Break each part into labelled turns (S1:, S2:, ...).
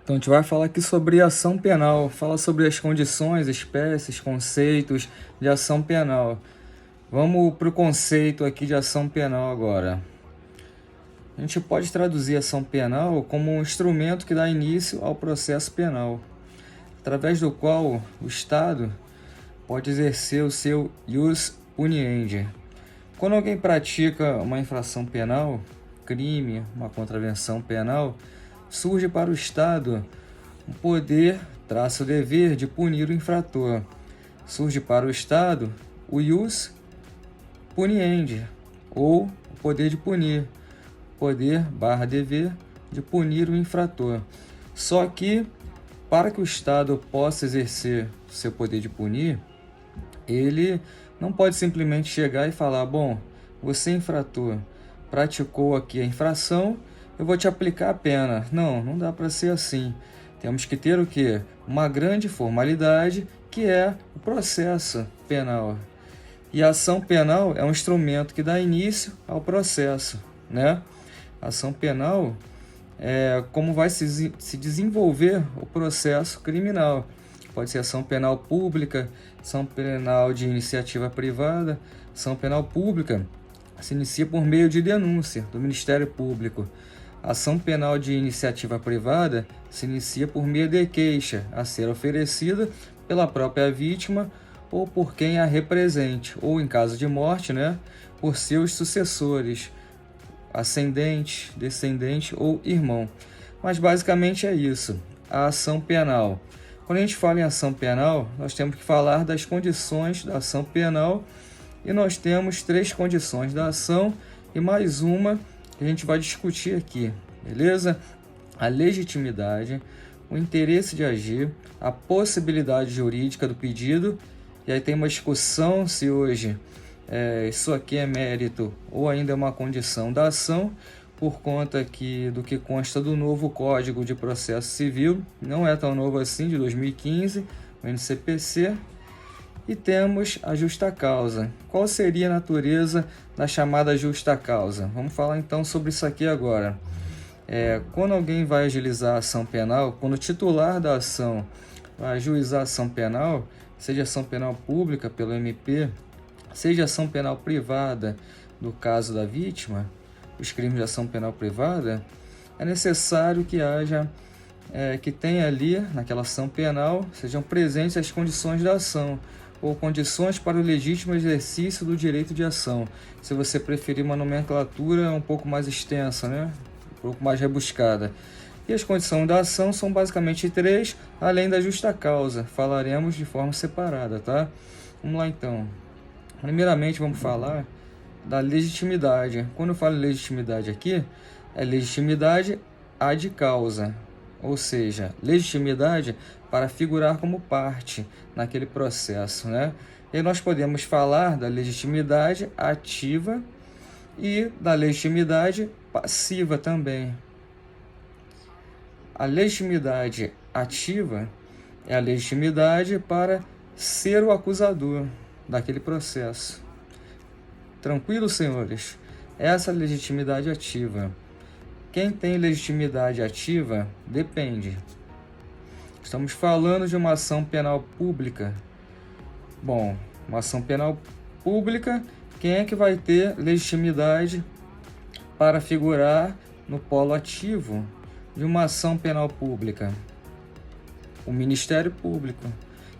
S1: Então, a gente vai falar aqui sobre ação penal, fala sobre as condições, espécies, conceitos de ação penal. Vamos para o conceito aqui de ação penal agora. A gente pode traduzir ação penal como um instrumento que dá início ao processo penal, através do qual o Estado pode exercer o seu ius puniendi. Quando alguém pratica uma infração penal, crime, uma contravenção penal, surge para o Estado o poder, o dever de punir o infrator. Surge para o Estado o ius puniendi, ou o poder de punir, poder/dever de punir o infrator. Só que, para que o Estado possa exercer seu poder de punir, ele não pode simplesmente chegar e falar: bom, você infrator praticou aqui a infração, eu vou te aplicar a pena. Não dá para ser assim. Temos que ter o quê? Uma grande formalidade, que é o processo penal. E a ação penal é um instrumento que dá início ao processo, né? A ação penal é como vai se desenvolver o processo criminal. Pode ser ação penal pública, ação penal de iniciativa privada. Ação penal pública se inicia por meio de denúncia do Ministério Público. A ação penal de iniciativa privada se inicia por meio de queixa a ser oferecida pela própria vítima ou por quem a represente, ou em caso de morte, por seus sucessores, ascendente, descendente ou irmão. Mas basicamente é isso, a ação penal. Quando a gente fala em ação penal, nós temos que falar das condições da ação penal, e nós temos 3 condições da ação e mais uma que a gente vai discutir aqui, beleza? A legitimidade, o interesse de agir, a possibilidade jurídica do pedido, e aí tem uma discussão se hoje isso aqui é mérito ou ainda é uma condição da ação, por conta do que consta do novo Código de Processo Civil, não é tão novo assim, de 2015, o NCPC. E temos a justa causa. Qual seria a natureza da chamada justa causa? Vamos falar então sobre isso aqui agora. Quando alguém vai agilizar a ação penal, quando o titular da ação vai ajuizar a ação penal, seja ação penal pública pelo MP, seja ação penal privada no caso da vítima, os crimes de ação penal privada, é necessário que que tenha ali, naquela ação penal, sejam presentes as condições da ação, ou condições para o legítimo exercício do direito de ação. Se você preferir uma nomenclatura um pouco mais extensa, um pouco mais rebuscada. E as condições da ação são basicamente 3, além da justa causa. Falaremos de forma separada, tá? Vamos lá então. Primeiramente vamos falar da legitimidade. Quando eu falo legitimidade aqui, é legitimidade ad causa, ou seja, legitimidade para figurar como parte naquele processo, E aí nós podemos falar da legitimidade ativa e da legitimidade passiva também. A legitimidade ativa é a legitimidade para ser o acusador daquele processo. Tranquilo, senhores? Essa é a legitimidade ativa. Quem tem legitimidade ativa depende. Estamos falando de uma ação penal pública. Bom, uma ação penal pública, quem é que vai ter legitimidade para figurar no polo ativo de uma ação penal pública? O Ministério Público.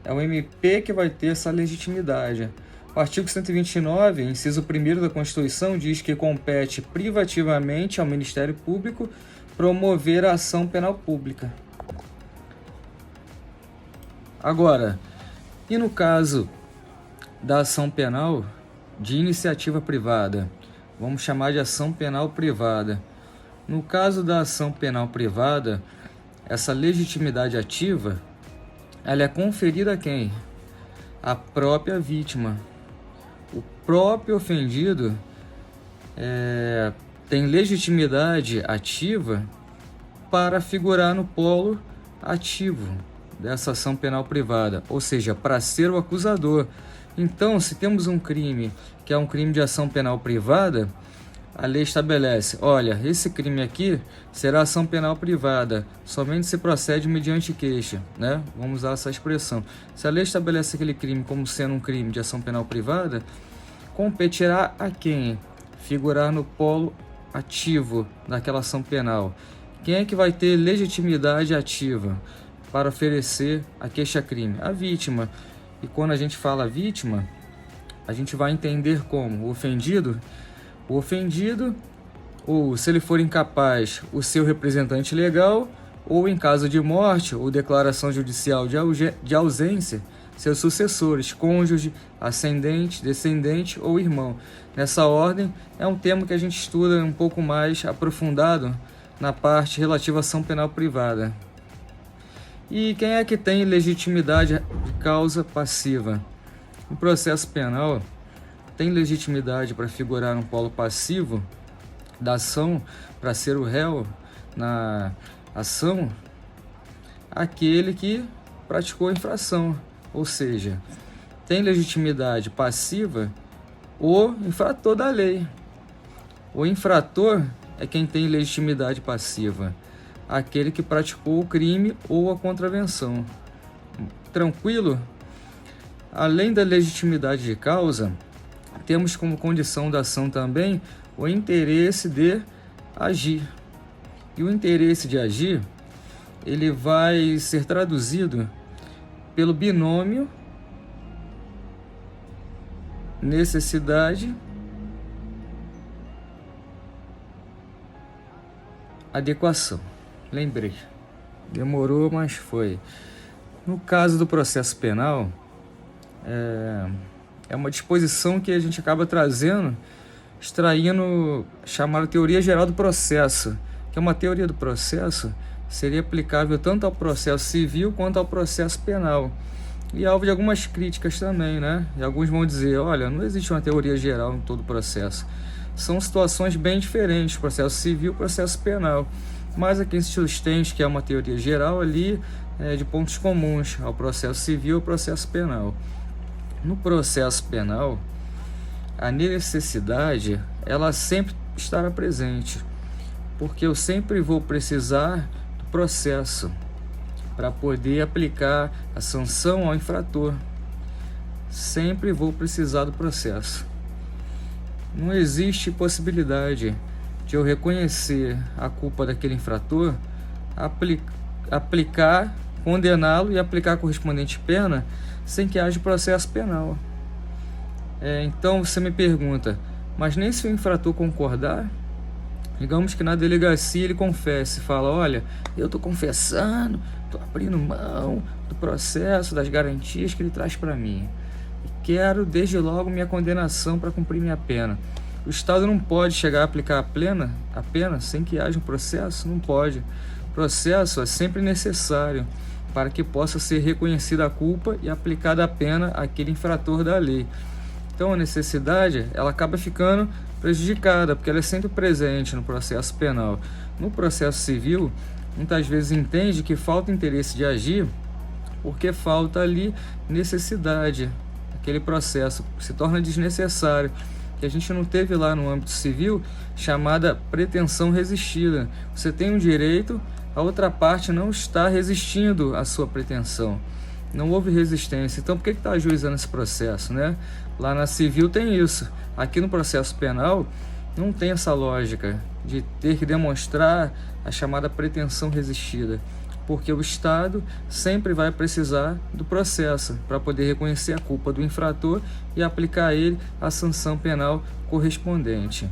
S1: É o MP que vai ter essa legitimidade. O artigo 129, inciso 1º da Constituição, diz que compete privativamente ao Ministério Público promover a ação penal pública. Agora, e no caso da ação penal de iniciativa privada? Vamos chamar de ação penal privada. No caso da ação penal privada, essa legitimidade ativa, ela é conferida a quem? A própria vítima. O próprio ofendido tem legitimidade ativa para figurar no polo ativo dessa ação penal privada, ou seja, para ser o acusador. Então, se temos um crime que é um crime de ação penal privada, a lei estabelece, olha, esse crime aqui será ação penal privada, somente se procede mediante queixa, né? Vamos usar essa expressão. Se a lei estabelece aquele crime como sendo um crime de ação penal privada, competirá a quem figurar no polo ativo daquela ação penal. Quem é que vai ter legitimidade ativa para oferecer a queixa-crime? A vítima. E quando a gente fala vítima, a gente vai entender como o ofendido, ou se ele for incapaz, o seu representante legal, ou em caso de morte ou declaração judicial de ausência, seus sucessores, cônjuge, ascendente, descendente ou irmão. Nessa ordem, é um tema que a gente estuda um pouco mais aprofundado na parte relativa à ação penal privada. E quem é que tem legitimidade de causa passiva? O processo penal tem legitimidade para figurar no polo passivo da ação, para ser o réu na ação, aquele que praticou a infração. Ou seja, tem legitimidade passiva o infrator da lei. O infrator é quem tem legitimidade passiva, aquele que praticou o crime ou a contravenção. Tranquilo? Além da legitimidade de causa, temos como condição da ação também o interesse de agir. E o interesse de agir, ele vai ser traduzido pelo binômio necessidade, adequação. Lembrei. Demorou, mas foi. No caso do processo penal, é uma disposição que a gente acaba trazendo, extraindo, chamada teoria geral do processo, que é uma teoria do processo, seria aplicável tanto ao processo civil quanto ao processo penal. E alvo de algumas críticas também, né? E alguns vão dizer, olha, não existe uma teoria geral em todo o processo. São situações bem diferentes, processo civil e processo penal. Mas aqui se sustenta que é uma teoria geral ali, de pontos comuns ao processo civil e ao processo penal. No processo penal, a necessidade, ela sempre estará presente, porque eu sempre vou precisar do processo para poder aplicar a sanção ao infrator. Sempre vou precisar do processo. Não existe possibilidade de eu reconhecer a culpa daquele infrator, aplicar, condená-lo e aplicar a correspondente pena sem que haja processo penal. Então você me pergunta, mas nem se o infrator concordar? Digamos que na delegacia ele confesse, fala, olha, eu estou confessando, estou abrindo mão do processo, das garantias que ele traz para mim. E quero desde logo minha condenação para cumprir minha pena. O Estado não pode chegar a aplicar a pena sem que haja um processo? Não pode. O processo é sempre necessário para que possa ser reconhecida a culpa e aplicada a pena àquele infrator da lei. Então a necessidade, ela acaba ficando prejudicada, porque ela é sempre presente no processo penal. No processo civil, muitas vezes entende que falta interesse de agir porque falta ali necessidade. Aquele processo se torna desnecessário, que a gente não teve lá no âmbito civil, chamada pretensão resistida. Você tem um direito, a outra parte não está resistindo à sua pretensão. Não houve resistência. Então, por que está ajuizando esse processo, né? Lá na civil tem isso. Aqui no processo penal, não tem essa lógica de ter que demonstrar a chamada pretensão resistida, porque o Estado sempre vai precisar do processo para poder reconhecer a culpa do infrator e aplicar a ele a sanção penal correspondente.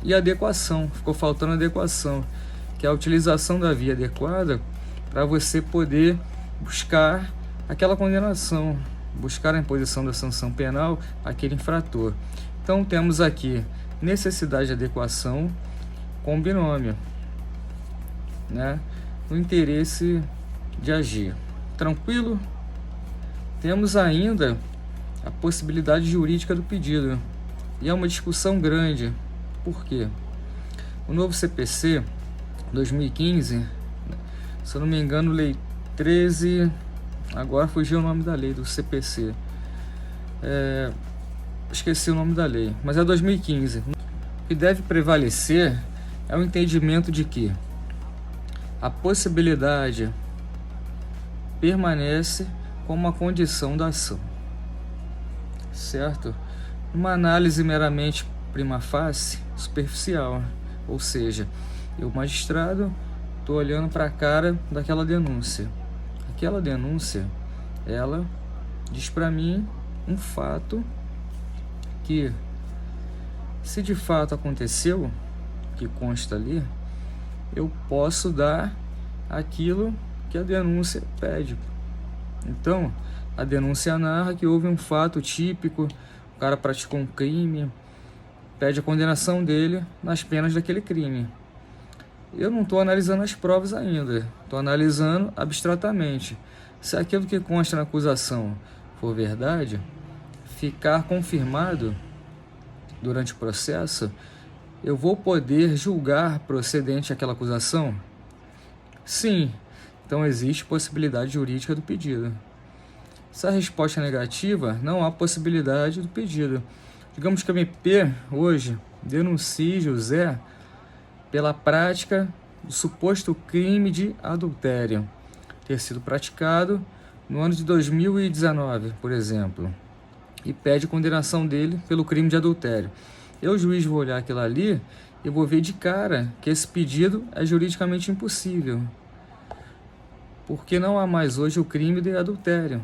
S1: E a adequação, ficou faltando a adequação, que é a utilização da via adequada para você poder buscar aquela condenação, buscar a imposição da sanção penal àquele infrator. Então temos aqui necessidade de adequação com binômio, né? No interesse de agir. Tranquilo? Temos ainda a possibilidade jurídica do pedido. E é uma discussão grande. Por quê? O novo CPC 2015, se eu não me engano, lei 13, agora fugiu o nome da lei do CPC. Esqueci o nome da lei, mas é 2015. O que deve prevalecer é o entendimento de que a possibilidade permanece como uma condição da ação, certo? Uma análise meramente prima facie, superficial, ou seja, eu, magistrado, estou olhando para a cara daquela denúncia. Aquela denúncia, ela diz para mim um fato que, se de fato aconteceu, que consta ali, eu posso dar aquilo que a denúncia pede. Então, a denúncia narra que houve um fato típico, o cara praticou um crime, pede a condenação dele nas penas daquele crime. Eu não estou analisando as provas ainda, estou analisando abstratamente. Se aquilo que consta na acusação for verdade, ficar confirmado durante o processo, eu vou poder julgar procedente aquela acusação? Sim, então existe possibilidade jurídica do pedido. Se a resposta é negativa, não há possibilidade do pedido. Digamos que a MP hoje denuncie José pela prática do suposto crime de adultério ter sido praticado no ano de 2019, por exemplo, e pede condenação dele pelo crime de adultério. Eu, juiz, vou olhar aquilo ali e vou ver de cara que esse pedido é juridicamente impossível, porque não há mais hoje o crime de adultério.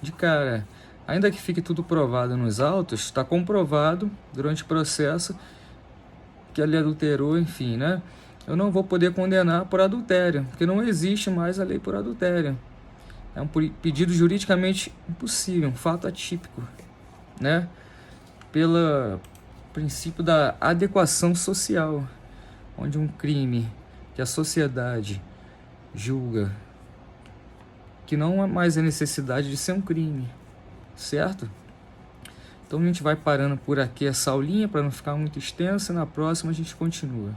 S1: De cara, ainda que fique tudo provado nos autos, está comprovado durante o processo que ele adulterou, enfim, né? Eu não vou poder condenar por adultério, porque não existe mais a lei por adultério. É um pedido juridicamente impossível, um fato atípico, né? Pelo princípio da adequação social, onde um crime que a sociedade julga que não há mais a necessidade de ser um crime, certo? Então a gente vai parando por aqui essa aulinha para não ficar muito extensa, na próxima a gente continua.